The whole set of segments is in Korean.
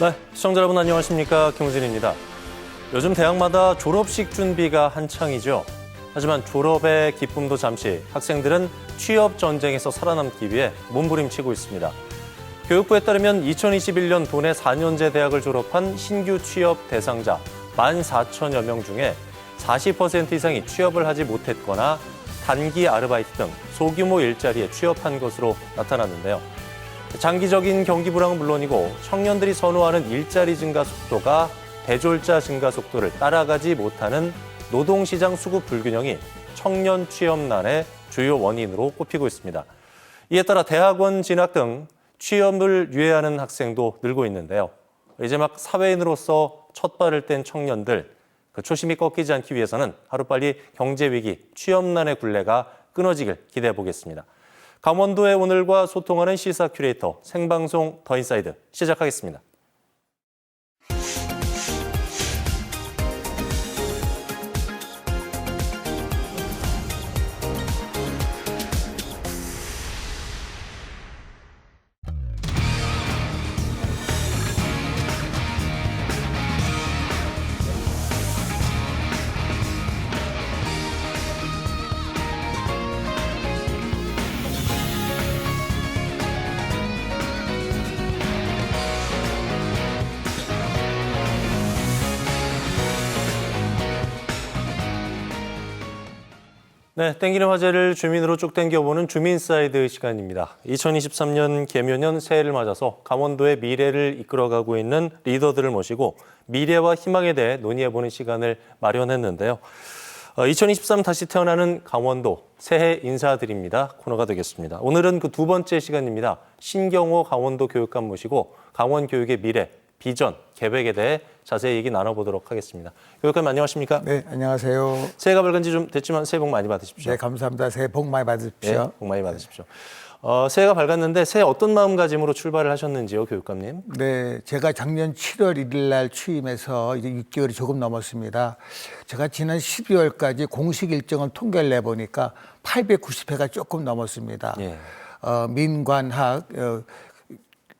네, 시청자 여러분 안녕하십니까, 김우진입니다. 요즘 대학마다 졸업식 준비가 한창이죠. 하지만 졸업의 기쁨도 잠시, 학생들은 취업 전쟁에서 살아남기 위해 몸부림치고 있습니다. 교육부에 따르면 2021년 도내 4년제 대학을 졸업한 신규 취업 대상자 14,000여 명 중에 40% 이상이 취업을 하지 못했거나 단기 아르바이트 등 소규모 일자리에 취업한 것으로 나타났는데요. 장기적인 경기 불황은 물론이고 청년들이 선호하는 일자리 증가 속도가 대졸자 증가 속도를 따라가지 못하는 노동시장 수급 불균형이 청년 취업난의 주요 원인으로 꼽히고 있습니다. 이에 따라 대학원 진학 등 취업을 유예하는 학생도 늘고 있는데요. 이제 막 사회인으로서 첫 발을 뗀 청년들, 그 초심이 꺾이지 않기 위해서는 하루빨리 경제위기, 취업난의 굴레가 끊어지길 기대해 보겠습니다. 강원도의 오늘과 소통하는 시사 큐레이터 생방송 더 인사이드 시작하겠습니다. 네, 땡기는 화제를 주민으로 쭉 땡겨보는 주민사이드 시간입니다. 2023년 개묘년 새해를 맞아서 강원도의 미래를 이끌어가고 있는 리더들을 모시고 미래와 희망에 대해 논의해보는 시간을 마련했는데요. 2023 다시 태어나는 강원도 새해 인사드립니다 코너가 되겠습니다. 오늘은 그 두 번째 시간입니다. 신경호 강원도 교육감 모시고 강원 교육의 미래, 비전, 계획에 대해 자세히 얘기 나눠보도록 하겠습니다. 교육감님 안녕하십니까? 네, 안녕하세요. 새해가 밝은 지 좀 됐지만 새해 복 많이 받으십시오. 네, 감사합니다. 새해 복 많이 받으십시오. 네, 복 많이 받으십시오. 새해가 밝았는데 새해 어떤 마음가짐으로 출발을 하셨는지요, 교육감님? 네, 제가 작년 7월 1일 날 취임해서 이제 6개월이 조금 넘었습니다. 제가 지난 12월까지 공식 일정을 통계를 내보니까 890회가 조금 넘었습니다. 예. 민관학,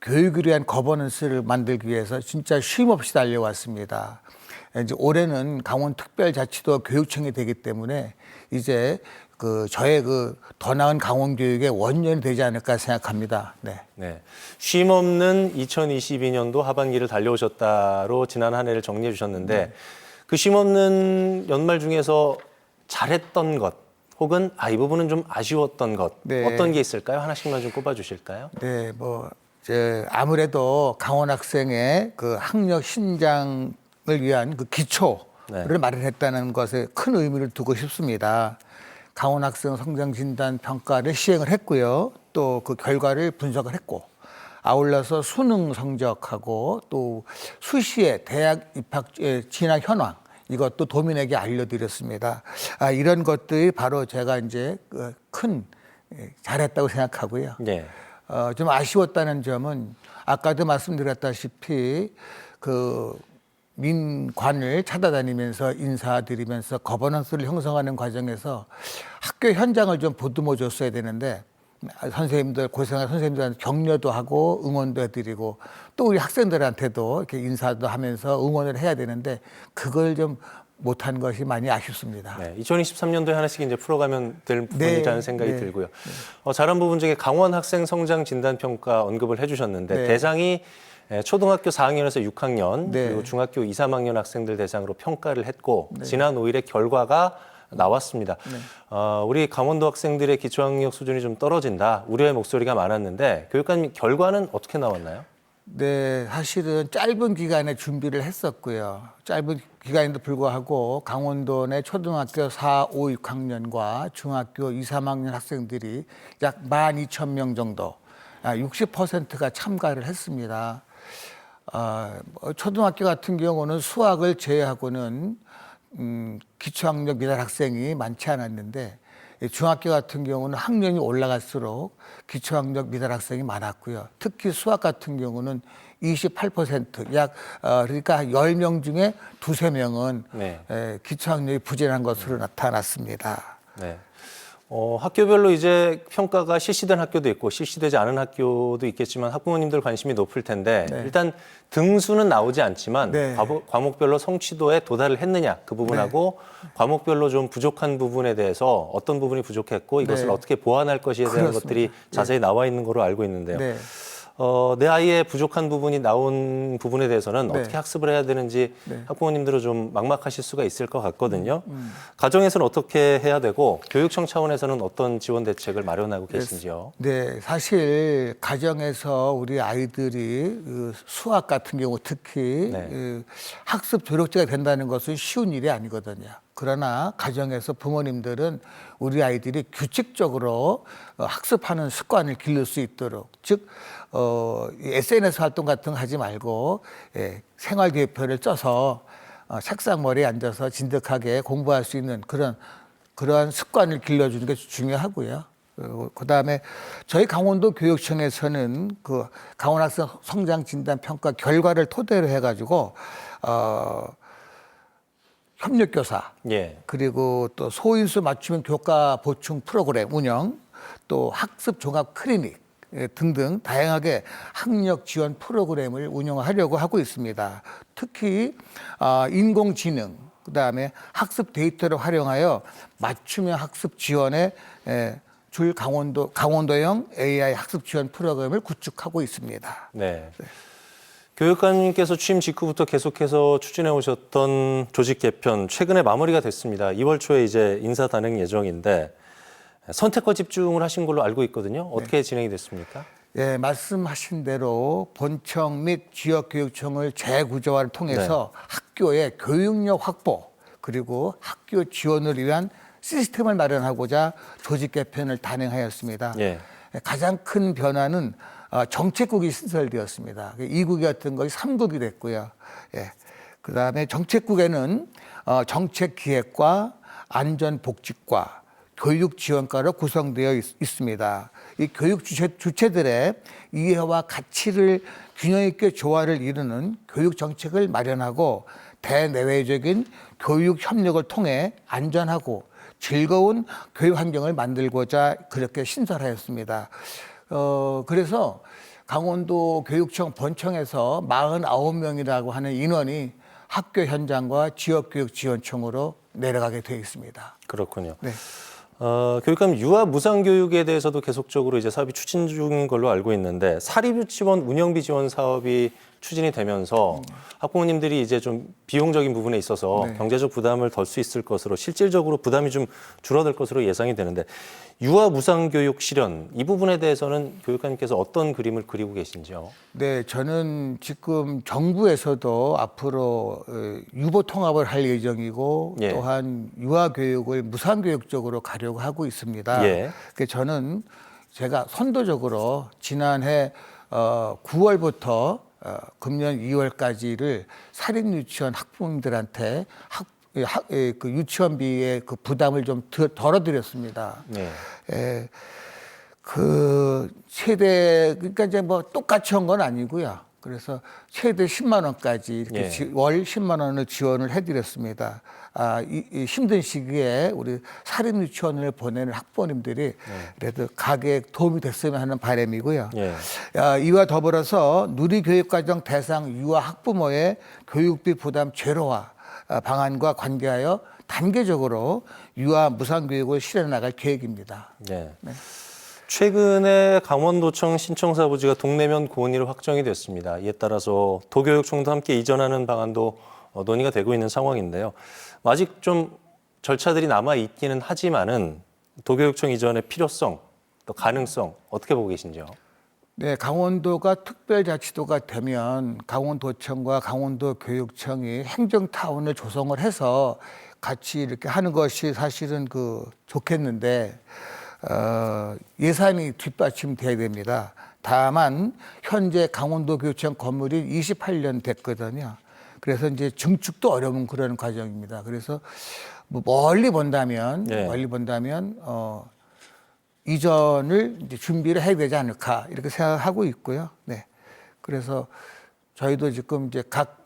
교육을 위한 거버넌스를 만들기 위해서 진짜 쉼 없이 달려왔습니다. 이제 올해는 강원특별자치도 교육청이 되기 때문에 이제 저의 더 나은 강원 교육의 원년이 되지 않을까 생각합니다. 네. 네. 쉼 없는 2022년도 하반기를 달려오셨다로 지난 한 해를 정리해 주셨는데 그 쉼 없는 연말 중에서 잘했던 것 혹은 이 부분은 좀 아쉬웠던 것 네. 어떤 게 있을까요? 하나씩만 좀 꼽아 주실까요? 네, 아무래도 강원 학생의 그 학력 신장을 위한 그 기초를 네. 마련했다는 것에 큰 의미를 두고 싶습니다. 강원 학생 성장 진단 평가를 시행을 했고요. 또 그 결과를 분석을 했고, 아울러서 수능 성적하고 또 수시의 대학 입학 진학 현황 이것도 도민에게 알려드렸습니다. 이런 것들이 바로 제가 이제 잘했다고 생각하고요. 네. 좀 아쉬웠다는 점은 아까도 말씀드렸다시피 민관을 찾아다니면서 인사드리면서 거버넌스를 형성하는 과정에서 학교 현장을 좀 보듬어 줬어야 되는데 선생님들 고생한 선생님들한테 격려도 하고 응원도 해드리고 또 우리 학생들한테도 이렇게 인사도 하면서 응원을 해야 되는데 그걸 좀 못한 것이 많이 아쉽습니다. 네, 2023년도에 하나씩 이제 풀어가면 될 부분이라는 생각이 들고요. 네. 잘한 부분 중에 강원 학생 성장 진단 평가 언급을 해주셨는데 네. 대상이 초등학교 4학년에서 6학년 네. 그리고 중학교 2, 3학년 학생들 대상으로 평가를 했고 지난 5일에 결과가 나왔습니다. 우리 강원도 학생들의 기초학력 수준이 좀 떨어진다 우려의 목소리가 많았는데 교육감님 결과는 어떻게 나왔나요? 네, 사실은 짧은 기간에 준비를 했었고요. 짧은 기간에도 불구하고 강원도 내 초등학교 4, 5, 6학년과 중학교 2, 3학년 학생들이 약 12,000명 정도, 60%가 참가를 했습니다. 초등학교 같은 경우는 수학을 제외하고는 기초학력 미달 학생이 많지 않았는데 중학교 같은 경우는 학년이 올라갈수록 기초학력 미달 학생이 많았고요. 특히 수학 같은 경우는 28%, 그러니까 10명 중에 2~3명은 네. 기초학력이 부진한 것으로 나타났습니다. 네. 학교별로 이제 평가가 실시된 학교도 있고 실시되지 않은 학교도 있겠지만 학부모님들 관심이 높을 텐데 네. 일단 등수는 나오지 않지만 네. 과목별로 성취도에 도달을 했느냐 그 부분하고 과목별로 좀 부족한 부분에 대해서 어떤 부분이 부족했고 이것을 네. 어떻게 보완할 것에 대한 그렇습니다. 것들이 자세히 나와 있는 걸로 알고 있는데요. 네. 내 아이의 부족한 부분이 나온 부분에 대해서는 네. 어떻게 학습을 해야 되는지 네. 학부모님들은 좀 막막하실 수가 있을 것 같거든요. 가정에서는 어떻게 해야 되고 교육청 차원에서는 어떤 지원 대책을 마련하고 계신지요? 네, 사실 가정에서 우리 아이들이 그 수학 같은 경우 특히 네. 그 학습 조력자가 된다는 것은 쉬운 일이 아니거든요. 그러나 가정에서 부모님들은 우리 아이들이 규칙적으로 학습하는 습관을 기를 수 있도록 즉 SNS 활동 같은 거 하지 말고 생활 계획표를 짜서 책상 머리에 앉아서 진득하게 공부할 수 있는 그러한 습관을 길러주는 게 중요하고요. 그다음에 저희 강원도 교육청에서는 그 강원 학생 성장 진단 평가 결과를 토대로 해가지고 협력교사 예. 그리고 또 소인수 맞춤형 교과 보충 프로그램 운영 또 학습 종합 클리닉 등등 다양하게 학력 지원 프로그램을 운영하려고 하고 있습니다. 특히 인공지능 그다음에 학습 데이터를 활용하여 맞춤형 학습 지원에 줄 강원도형 AI 학습 지원 프로그램을 구축하고 있습니다. 네. 교육감님께서 취임 직후부터 계속해서 추진해 오셨던 조직 개편 최근에 마무리가 됐습니다. 2월 초에 이제 인사 단행 예정인데 선택과 집중을 하신 걸로 알고 있거든요. 어떻게 진행이 됐습니까? 예, 말씀하신 대로 본청 및 지역교육청을 재구조화를 통해서 학교의 교육력 확보 그리고 학교 지원을 위한 시스템을 마련하고자 조직 개편을 단행하였습니다. 예. 가장 큰 변화는 정책국이 신설되었습니다. 2국이었던 것이 3국이 됐고요. 예. 그다음에 정책국에는 정책기획과 안전복지과 교육지원과로 구성되어 있습니다. 이 교육 주체들의 이해와 가치를 균형 있게 조화를 이루는 교육 정책을 마련하고 대내외적인 교육 협력을 통해 안전하고 즐거운 교육 환경을 만들고자 그렇게 신설하였습니다. 그래서 강원도 교육청 본청에서 49명이라고 하는 인원이 학교 현장과 지역교육지원청으로 내려가게 되어 있습니다. 그렇군요. 네. 교육감 유아 무상 교육에 대해서도 계속적으로 이제 사업이 추진 중인 걸로 알고 있는데 사립유치원 운영비 지원 사업이 추진이 되면서 학부모님들이 이제 좀 비용적인 부분에 있어서 네. 경제적 부담을 덜 수 있을 것으로 실질적으로 부담이 좀 줄어들 것으로 예상이 되는데 유아 무상 교육 실현 이 부분에 대해서는 교육감님께서 어떤 그림을 그리고 계신지요? 네, 저는 지금 정부에서도 앞으로 유보 통합을 할 예정이고 예. 또한 유아 교육을 무상 교육적으로 가려고 하고 있습니다. 예. 그래서 저는 제가 선도적으로 지난해 9월부터 금년 2월까지를 사립유치원 학부모님들한테 그 유치원비의 그 부담을 좀 덜어드렸습니다. 네. 그 최대 그러니까 이제 뭐 똑같이 한 건 아니고요. 그래서 최대 10만 원까지 이렇게 예. 월 10만 원을 지원을 해드렸습니다. 이 힘든 시기에 우리 사립 유치원을 보내는 학부모님들이 그래도 가게에 도움이 됐으면 하는 바람이고요. 예. 이와 더불어서 누리교육과정 대상 유아 학부모의 교육비 부담 제로화 방안과 관계하여 단계적으로 유아 무상교육을 실현해 나갈 계획입니다. 네. 최근에 강원도청 신청사부지가 동래면 고은이로 확정이 됐습니다. 이에 따라서 도교육청도 함께 이전하는 방안도 논의가 되고 있는 상황인데요. 아직 좀 절차들이 남아 있기는 하지만은 도교육청 이전의 필요성, 또 가능성 어떻게 보고 계신지요? 네, 강원도가 특별자치도가 되면 강원도청과 강원도교육청이 행정타운을 조성을 해서 같이 이렇게 하는 것이 사실은 좋겠는데 예산이 뒷받침돼야 됩니다. 다만 현재 강원도교육청 건물이 28년 됐거든요. 그래서 이제 증축도 어려운 그런 과정입니다. 그래서 뭐 멀리 본다면 이전을 이제 준비를 해야 되지 않을까 이렇게 생각하고 있고요. 네. 그래서 저희도 지금 이제 각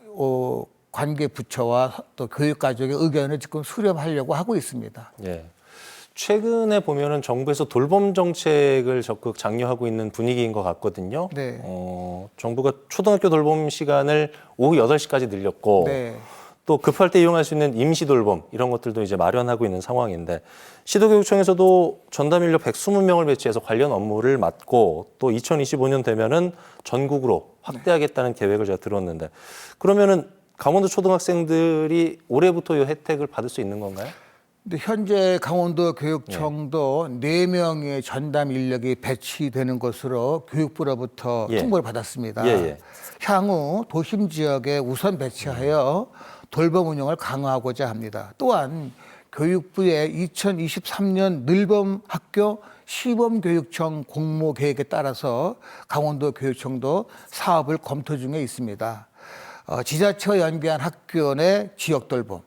관계 부처와 또 교육가족의 의견을 지금 수렴하려고 하고 있습니다. 예. 최근에 보면은 정부에서 돌봄 정책을 적극 장려하고 있는 분위기인 것 같거든요. 네. 정부가 초등학교 돌봄 시간을 오후 8시까지 늘렸고 네. 또 급할 때 이용할 수 있는 임시 돌봄 이런 것들도 이제 마련하고 있는 상황인데 시도교육청에서도 전담 인력 120명을 배치해서 관련 업무를 맡고 또 2025년 되면은 전국으로 확대하겠다는 계획을 제가 들었는데 그러면은 강원도 초등학생들이 올해부터 이 혜택을 받을 수 있는 건가요? 근데 현재 강원도 교육청도 네 명의 전담 인력이 배치되는 것으로 교육부로부터 예. 통보를 받았습니다. 예. 향후 도심 지역에 우선 배치하여 돌봄 운영을 강화하고자 합니다. 또한 교육부의 2023년 늘봄 학교 시범교육청 공모 계획에 따라서 강원도 교육청도 사업을 검토 중에 있습니다. 지자체와 연계한 학교 내 지역 돌봄,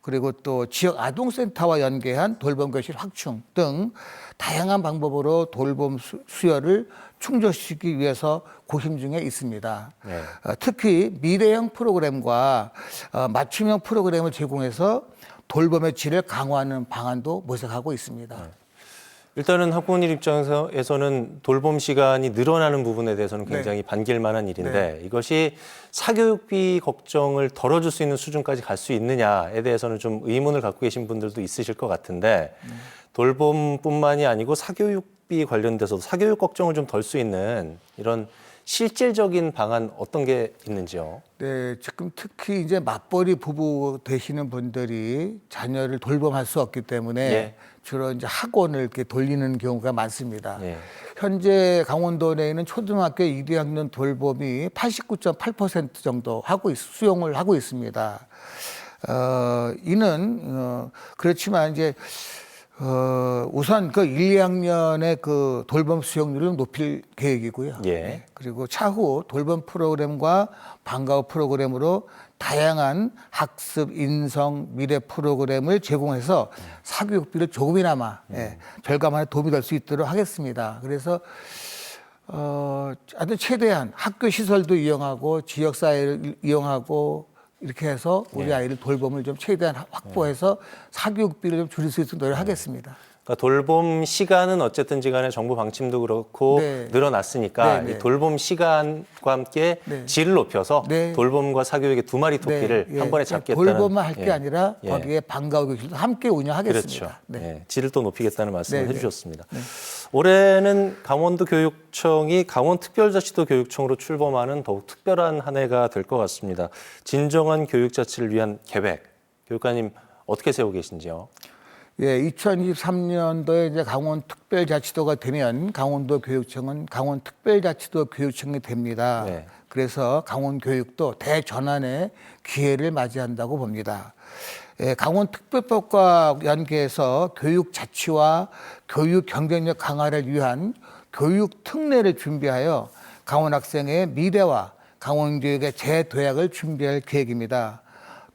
그리고 또 지역 아동센터와 연계한 돌봄 교실 확충 등 다양한 방법으로 돌봄 수요를 충족시키기 위해서 고심 중에 있습니다. 네. 특히 미래형 프로그램과 맞춤형 프로그램을 제공해서 돌봄의 질을 강화하는 방안도 모색하고 있습니다. 일단은 학부모님 입장에서는 돌봄 시간이 늘어나는 부분에 대해서는 굉장히 반길 만한 일인데 이것이 사교육비 걱정을 덜어줄 수 있는 수준까지 갈 수 있느냐에 대해서는 좀 의문을 갖고 계신 분들도 있으실 것 같은데 돌봄뿐만이 아니고 사교육비 관련돼서도 사교육 걱정을 좀 덜 수 있는 이런 실질적인 방안 어떤 게 있는지요? 네, 지금 특히 이제 맞벌이 부부 되시는 분들이 자녀를 돌봄할 수 없기 때문에 예. 주로 이제 학원을 이렇게 돌리는 경우가 많습니다. 예. 현재 강원도 내에는 초등학교 1, 2학년 돌봄이 89.8% 정도 수용을 하고 있습니다. 이는 그렇지만 이제 우선 그 1, 2학년의 그 돌봄 수용률을 높일 계획이고요. 예. 네. 그리고 차후 돌봄 프로그램과 방과 후 프로그램으로 다양한 학습, 인성, 미래 프로그램을 제공해서 사교육비를 조금이나마 절감하는 도움이 될 수 있도록 하겠습니다. 그래서 하여튼 최대한 학교 시설도 이용하고 지역사회를 이용하고 이렇게 해서 우리 아이를 돌봄을 좀 최대한 확보해서 사교육비를 좀 줄일 수 있도록 노력하겠습니다. 그러니까 돌봄 시간은 어쨌든지 간에 정부 방침도 그렇고 네. 늘어났으니까 네, 네. 이 돌봄 시간과 함께 네. 질을 높여서 네. 돌봄과 사교육의 두 마리 토끼를 네, 한 번에 잡겠다는 돌봄만 할 게 예. 아니라 예. 거기에 방과 후 교실도 함께 운영하겠습니다. 그렇죠. 네. 예. 질을 또 높이겠다는 말씀을 네, 네. 해주셨습니다. 올해는 강원도 교육청이 강원특별자치도 교육청으로 출범하는 더욱 특별한 한 해가 될 것 같습니다. 진정한 교육자치를 위한 계획, 교육관님 어떻게 세우고 계신지요? 예, 2023년도에 이제 강원특별자치도가 되면 강원도 교육청은 강원특별자치도 교육청이 됩니다. 네. 그래서 강원교육도 대전환의 기회를 맞이한다고 봅니다. 예, 강원특별법과 연계해서 교육 자치와 교육 경쟁력 강화를 위한 교육 특례를 준비하여 강원 학생의 미래와 강원교육의 재도약을 준비할 계획입니다.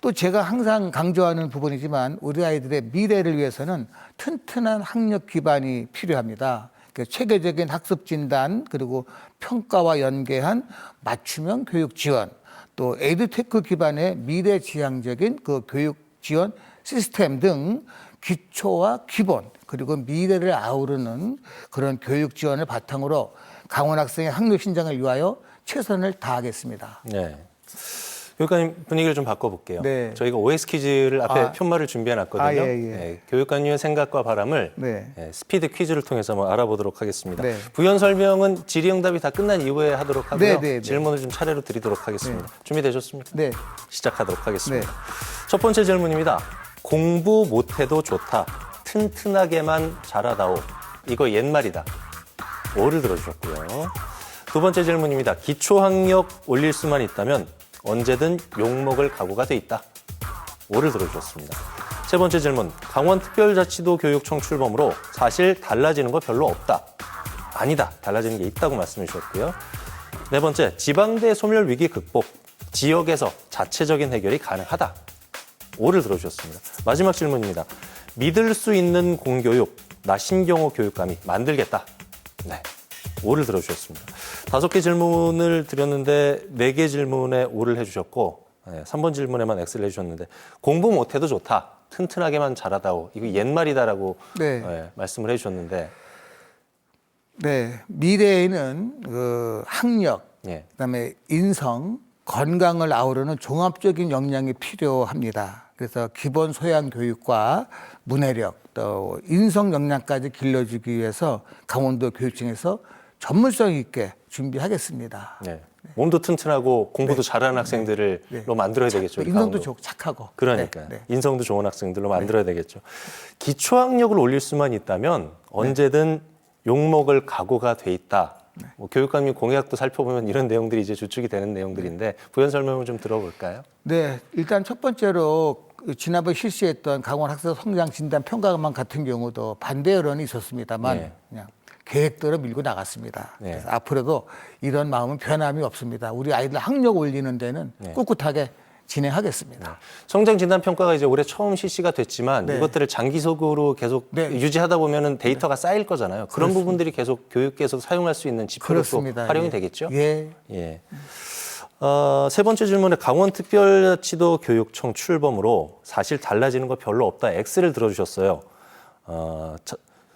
또 제가 항상 강조하는 부분이지만 우리 아이들의 미래를 위해서는 튼튼한 학력 기반이 필요합니다. 체계적인 학습 진단 그리고 평가와 연계한 맞춤형 교육 지원, 또 에듀테크 기반의 미래지향적인 그 교육 지원 시스템 등 기초와 기본 그리고 미래를 아우르는 그런 교육 지원을 바탕으로 강원 학생의 학력 신장을 위하여 최선을 다하겠습니다. 네. 교육관님 분위기를 좀 바꿔볼게요. 네. 저희가 OX 퀴즈를 앞에 편말을 준비해놨거든요. 예. 네, 교육관님의 생각과 바람을 네. 스피드 퀴즈를 통해서 한번 알아보도록 하겠습니다. 네. 부연 설명은 질의응답이 다 끝난 이후에 하도록 하고요. 네. 질문을 좀 차례로 드리도록 하겠습니다. 준비되셨습니까? 네. 시작하도록 하겠습니다. 네. 첫 번째 질문입니다. 공부 못해도 좋다. 튼튼하게만 자라다오. 이거 옛말이다. 5를 들어주셨고요. 두 번째 질문입니다. 기초학력 올릴 수만 있다면 언제든 욕먹을 각오가 돼 있다. 5를 들어주셨습니다. 세 번째 질문. 강원특별자치도 교육청 출범으로 사실 달라지는 거 별로 없다. 아니다. 달라지는 게 있다고 말씀해 주셨고요. 네 번째. 지방대 소멸 위기 극복. 지역에서 자체적인 해결이 가능하다. 5를 들어주셨습니다. 마지막 질문입니다. 믿을 수 있는 공교육. 나 신경호 교육감이 만들겠다. 네. 5를 들어주셨습니다. 5개 질문을 드렸는데 4개 질문에 5를 해주셨고 3번 질문에만 X를 해주셨는데 공부 못해도 좋다. 튼튼하게만 자라다오. 이거 옛말이다라고 네. 말씀을 해주셨는데. 네, 미래에는 그 학력, 예. 그다음에 인성, 건강을 아우르는 종합적인 역량이 필요합니다. 그래서 기본 소양 교육과 문해력, 또 인성 역량까지 길러주기 위해서 강원도 교육청에서 전문성 있게 준비하겠습니다. 네. 몸도 튼튼하고 공부도 잘하는 학생들로 만들어야 되겠죠. 우리 인성도 강원도. 좋고 착하고. 그러니까요. 네, 네. 인성도 좋은 학생들로 만들어야 되겠죠. 기초학력을 올릴 수만 있다면 언제든 욕먹을 각오가 돼 있다. 뭐 교육감님 공약도 살펴보면 이런 내용들이 이제 주축이 되는 내용들인데 부연 설명을 좀 들어볼까요? 네, 일단 첫 번째로 지난번 실시했던 강원 학생 성장 진단 평가만 같은 경우도 반대 여론이 있었습니다만 네. 그냥 계획대로 밀고 나갔습니다. 네. 그래서 앞으로도 이런 마음은 변함이 없습니다. 우리 아이들 학력 올리는 데는 꿋꿋하게 진행하겠습니다. 성장 진단 평가가 이제 올해 처음 실시가 됐지만 네. 이것들을 장기적으로 계속 네. 유지하다 보면은 데이터가 쌓일 거잖아요. 그런 부분들이 계속 교육계에서 사용할 수 있는 지표로 또 그렇습니다. 활용이 예. 되겠죠? 예. 예. 세 번째 질문에 강원특별자치도 교육청 출범으로 사실 달라지는 거 별로 없다. X를 들어주셨어요.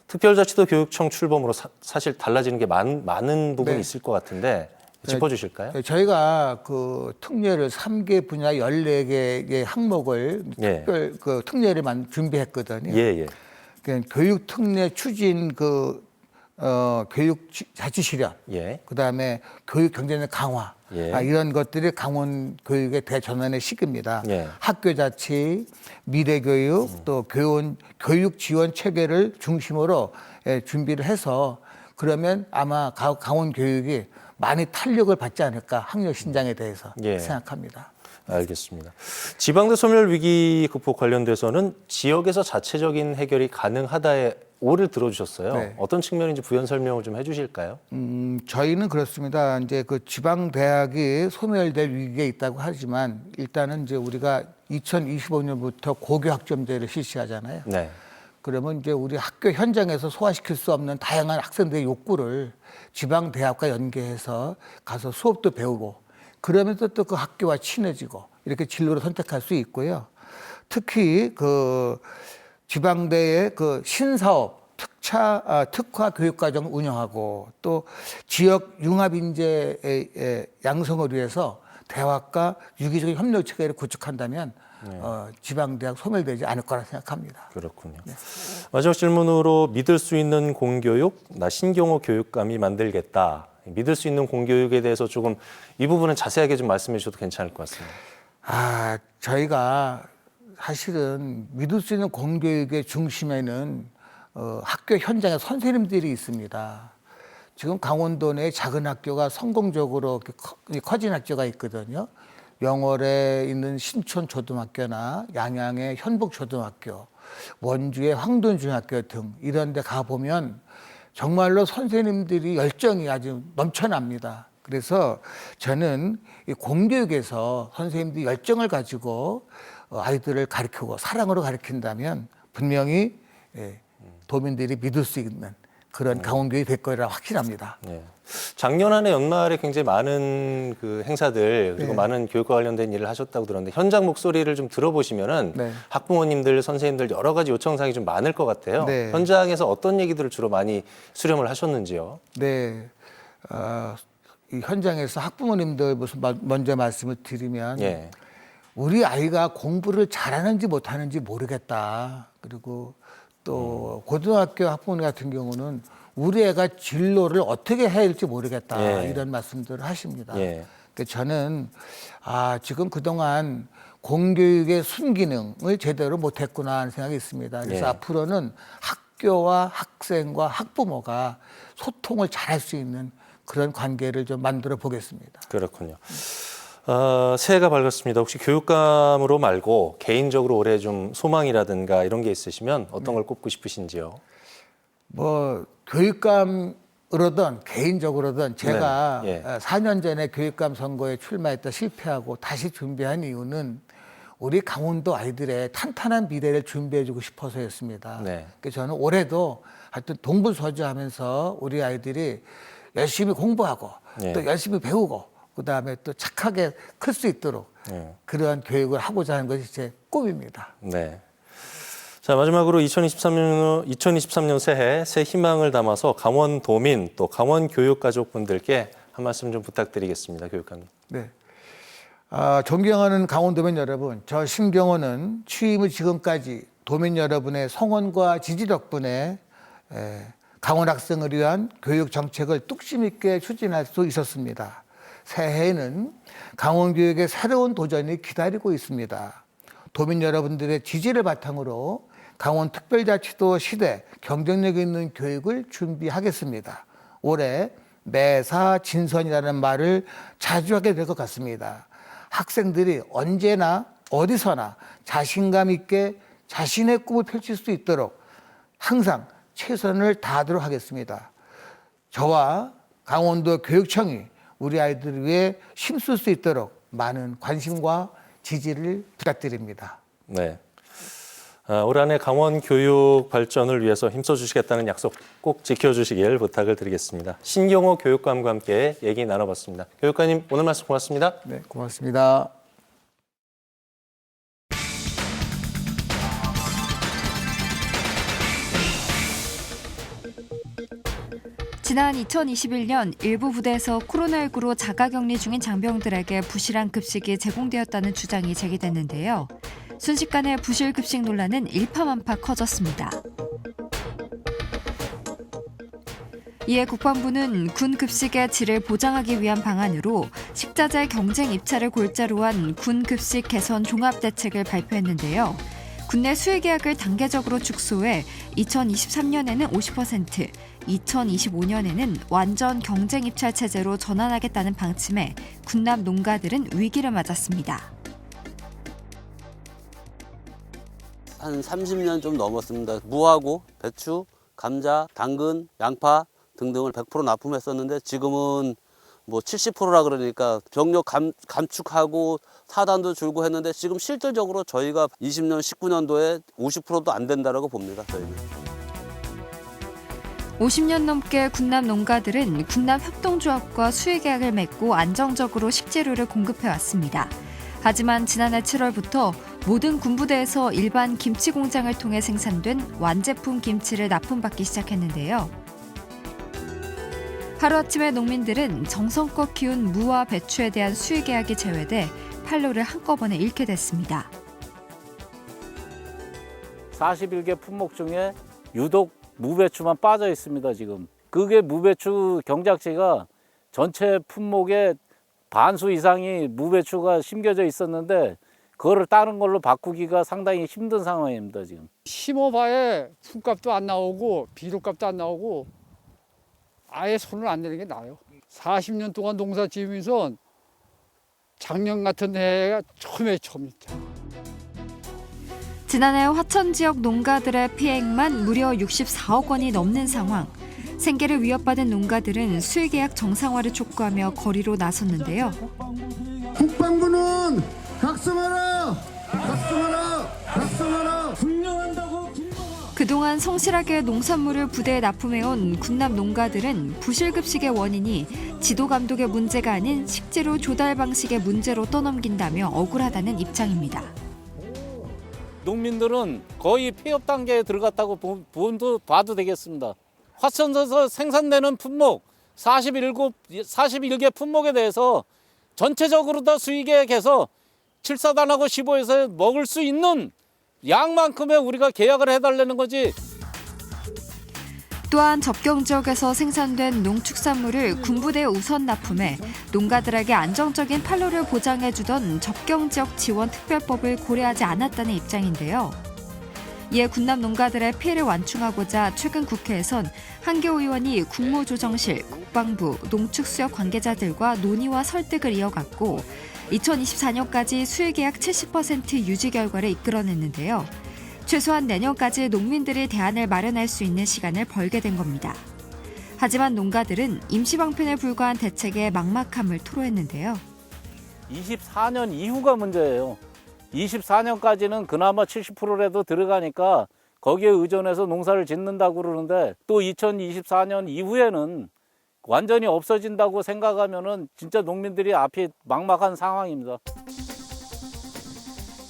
특별자치도 교육청 출범으로 사실 달라지는 게 많은 부분이 네. 있을 것 같은데 짚어주실까요? 저희가 그 특례를 3개 분야 14개의 항목을 예. 특별 그 특례를 준비했거든요. 예, 예. 그러니까 교육 특례 추진 교육 자치 실현, 예. 그다음에 교육 경제력 강화, 예. 이런 것들이 강원 교육의 대전환의 시기입니다. 예. 학교 자치, 미래 교육, 또 교육 지원 체계를 중심으로 준비를 해서 그러면 아마 강원 교육이 많이 탄력을 받지 않을까 학력 신장에 대해서 예. 생각합니다. 알겠습니다. 지방대 소멸 위기 극복 관련돼서는 지역에서 자체적인 해결이 가능하다에 오를 들어주셨어요. 네. 어떤 측면인지 부연 설명을 좀 해주실까요? 저희는 그렇습니다. 이제 그 지방 대학이 소멸될 위기에 있다고 하지만 일단은 이제 우리가 2025년부터 고교 학점제를 실시하잖아요. 네. 그러면 이제 우리 학교 현장에서 소화시킬 수 없는 다양한 학생들의 욕구를 지방 대학과 연계해서 가서 수업도 배우고 그러면서 또 그 학교와 친해지고 이렇게 진로를 선택할 수 있고요. 특히 그 지방대의 그 신사업 특화 교육과정 운영하고 또 지역 융합 인재의 양성을 위해서 대학과 유기적인 협력 체계를 구축한다면 지방대학 소멸되지 않을 거라 생각합니다. 그렇군요. 네. 마지막 질문으로 믿을 수 있는 공교육, 나 신경호 교육감이 만들겠다. 믿을 수 있는 공교육에 대해서 조금 이 부분은 자세하게 좀 말씀해 주셔도 괜찮을 것 같습니다. 저희가 사실은 믿을 수 있는 공교육의 중심에는 학교 현장의 선생님들이 있습니다. 지금 강원도 내 작은 학교가 성공적으로 커진 학교가 있거든요. 영월에 있는 신촌초등학교나 양양의 현북초등학교, 원주의 황돈중학교 등 이런 데 가보면 정말로 선생님들이 열정이 아주 넘쳐납니다. 그래서 저는 이 공교육에서 선생님들이 열정을 가지고 아이들을 가르치고 사랑으로 가르친다면 분명히 도민들이 믿을 수 있는 그런 강원교육이 될 거라 확신합니다. 네. 작년 한 해 연말에 굉장히 많은 그 행사들 그리고 네. 많은 교육과 관련된 일을 하셨다고 들었는데 현장 목소리를 좀 들어보시면은 네. 학부모님들, 선생님들 여러 가지 요청사항이 좀 많을 것 같아요. 네. 현장에서 어떤 얘기들을 주로 많이 수렴을 하셨는지요? 네, 이 현장에서 학부모님들 먼저 말씀을 드리면 예. 우리 아이가 공부를 잘하는지 못하는지 모르겠다. 그리고 또 고등학교 학부모님 같은 경우는 우리 애가 진로를 어떻게 해야 할지 모르겠다. 예. 이런 말씀들을 하십니다. 예. 그러니까 저는 지금 그동안 공교육의 순기능을 제대로 못했구나 하는 생각이 있습니다. 그래서 예. 앞으로는 학교와 학생과 학부모가 소통을 잘할 수 있는 그런 관계를 좀 만들어 보겠습니다. 그렇군요. 새해가 밝았습니다. 혹시 교육감으로 말고 개인적으로 올해 좀 소망이라든가 이런 게 있으시면 어떤 걸 꼽고 싶으신지요? 교육감으로든 개인적으로든 제가 네, 예. 4년 전에 교육감 선거에 출마했다 실패하고 다시 준비한 이유는 우리 강원도 아이들의 탄탄한 미래를 준비해주고 싶어서였습니다. 네. 그래서 저는 올해도 하여튼 동분서주하면서 우리 아이들이 열심히 공부하고 예. 또 열심히 배우고 그다음에 또 착하게 클 수 있도록 예. 그러한 교육을 하고자 하는 것이 제 꿈입니다. 네. 자, 마지막으로 2023년 새해 새 희망을 담아서 강원도민 또 강원교육가족분들께 한 말씀 좀 부탁드리겠습니다. 교육감님. 네. 존경하는 강원도민 여러분, 저 심경호는 취임 후 지금까지 도민 여러분의 성원과 지지 덕분에 강원 학생을 위한 교육 정책을 뚝심 있게 추진할 수 있었습니다. 새해에는 강원 교육의 새로운 도전이 기다리고 있습니다. 도민 여러분들의 지지를 바탕으로 강원특별자치도 시대 경쟁력 있는 교육을 준비하겠습니다. 올해 매사 진선이라는 말을 자주 하게 될 것 같습니다. 학생들이 언제나 어디서나 자신감 있게 자신의 꿈을 펼칠 수 있도록 항상 최선을 다하도록 하겠습니다. 저와 강원도 교육청이 우리 아이들을 위해 힘쓸 수 있도록 많은 관심과 지지를 부탁드립니다. 네. 올 한해 강원 교육 발전을 위해서 힘써주시겠다는 약속 꼭 지켜주시길 부탁을 드리겠습니다. 신경호 교육감과 함께 얘기 나눠봤습니다. 교육관님, 오늘 말씀 고맙습니다. 네, 고맙습니다. 지난 2021년 일부 부대에서 코로나19로 자가격리 중인 장병들에게 부실한 급식이 제공되었다는 주장이 제기됐는데요. 순식간에 부실 급식 논란은 일파만파 커졌습니다. 이에 국방부는 군 급식의 질을 보장하기 위한 방안으로 식자재 경쟁 입찰을 골자로 한 군 급식 개선 종합 대책을 발표했는데요. 군내 수의 계약을 단계적으로 축소해 2023년에는 50%, 2025년에는 완전 경쟁 입찰 체제로 전환하겠다는 방침에 군남 농가들은 위기를 맞았습니다. 한 30년 좀 넘었습니다. 무하고 배추, 감자, 당근, 양파 등등을 100% 납품했었는데 지금은 뭐 70%라 그러니까 병력 감축하고 사단도 줄고 했는데 지금 실질적으로 저희가 20년, 19년도에 50%도 안 된다라고 봅니다. 저희는. 50년 넘게 군남 농가들은 군남 협동조합과 수의 계약을 맺고 안정적으로 식재료를 공급해왔습니다. 하지만 지난해 7월부터 모든 군부대에서 일반 김치 공장을 통해 생산된 완제품 김치를 납품받기 시작했는데요. 하루아침에 농민들은 정성껏 키운 무와 배추에 대한 수의 계약이 제외돼 판로를 한꺼번에 잃게 됐습니다. 41개 품목 중에 유독 무배추만 빠져 있습니다, 지금. 그게 무배추 경작지가 전체 품목의 반수 이상이 무배추가 심겨져 있었는데 그거를 다른 걸로 바꾸기가 상당히 힘든 상황입니다, 지금. 심어봐야 품값도 안 나오고 비료값도 안 나오고 아예 손을 안 내는 게 나아요. 40년 동안 농사 지으면서 작년 같은 해가 처음이죠. 지난해 화천 지역 농가들의 피해액만 무려 64억 원이 넘는 상황. 생계를 위협받은 농가들은 수의 계약 정상화를 촉구하며 거리로 나섰는데요. 국방부는 각성하라! 각성하라! 각성하라! 훌륭한다고 그동안 성실하게 농산물을 부대에 납품해온 군남 농가들은 부실급식의 원인이 지도 감독의 문제가 아닌 식재료 조달 방식의 문제로 떠넘긴다며 억울하다는 입장입니다. 농민들은 거의 폐업 단계에 들어갔다고 봐도 되겠습니다. 화천에서 생산되는 품목 41개 품목에 대해서 전체적으로 다 수의계약해서 7사단하고 15에서 먹을 수 있는 양만큼의 우리가 계약을 해달라는 거지. 또한 접경 지역에서 생산된 농축산물을 군부대에 우선 납품해 농가들에게 안정적인 판로를 보장해주던 접경 지역 지원 특별법을 고려하지 않았다는 입장인데요. 이에 군남 농가들의 피해를 완충하고자 최근 국회에선 한겨우 의원이 국무조정실, 국방부, 농축수협 관계자들과 논의와 설득을 이어갔고 2024년까지 수의계약 70% 유지 결과를 이끌어냈는데요. 최소한 내년까지 농민들이 대안을 마련할 수 있는 시간을 벌게 된 겁니다. 하지만 농가들은 임시방편에 불과한 대책에 막막함을 토로했는데요. 24년 이후가 문제예요. 24년까지는 그나마 70%라도 들어가니까 거기에 의존해서 농사를 짓는다고 그러는데 또 2024년 이후에는 완전히 없어진다고 생각하면은 진짜 농민들이 앞이 막막한 상황입니다.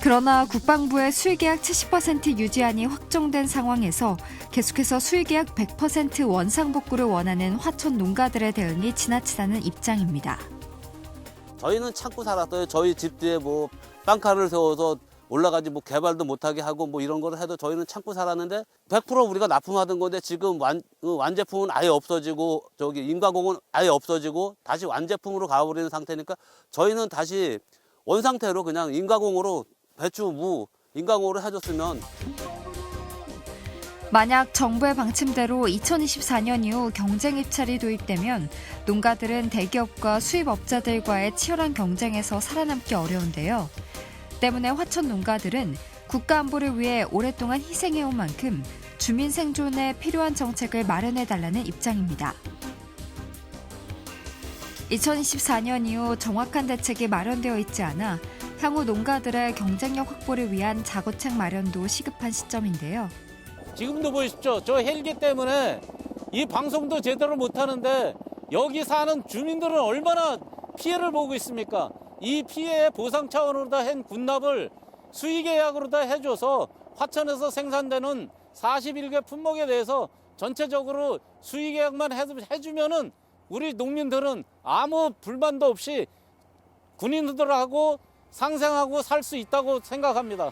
그러나 국방부의 수의계약 70% 유지안이 확정된 상황에서 계속해서 수의계약 100% 원상복구를 원하는 화천 농가들의 대응이 지나치다는 입장입니다. 저희는 참고 살았어요. 저희 집 뒤에 뭐 빵카를 세워서 올라가지 뭐 개발도 못하게 하고 뭐 이런 거를 해도 저희는 참고 살았는데 100% 우리가 납품하던 건데 지금 완제품은 아예 없어지고 저기 인가공은 아예 없어지고 다시 완제품으로 가버리는 상태니까 저희는 다시 원상태로 그냥 인가공으로 배추, 무 인가공으로 해줬으면. 만약 정부의 방침대로 2024년 이후 경쟁 입찰이 도입되면 농가들은 대기업과 수입업자들과의 치열한 경쟁에서 살아남기 어려운데요. 때문에 화천 농가들은 국가 안보를 위해 오랫동안 희생해온 만큼 주민 생존에 필요한 정책을 마련해달라는 입장입니다. 2024년 이후 정확한 대책이 마련되어 있지 않아 향후 농가들의 경쟁력 확보를 위한 자구책 마련도 시급한 시점인데요. 지금도 보십시오. 저 헬기 때문에 이 방송도 제대로 못하는데 여기 사는 주민들은 얼마나 피해를 보고 있습니까? 이 피해 보상 차원으로 다 한 군납을 수의계약으로 다 해줘서 화천에서 생산되는 41개 품목에 대해서 전체적으로 수의계약만 해주면은 우리 농민들은 아무 불만도 없이 군인들하고 상생하고 살 수 있다고 생각합니다.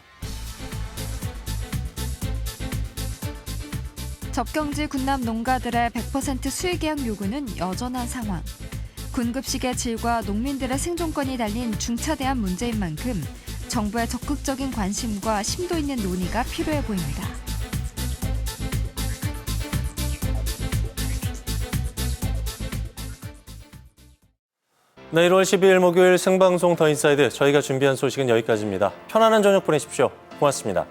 접경지 군남 농가들의 100% 수의계약 요구는 여전한 상황. 군급식의 질과 농민들의 생존권이 달린 중차대한 문제인 만큼 정부의 적극적인 관심과 심도 있는 논의가 필요해 보입니다. 네, 1월 12일 목요일 생방송 더 인사이드 저희가 준비한 소식은 여기까지입니다. 편안한 저녁 보내십시오. 고맙습니다.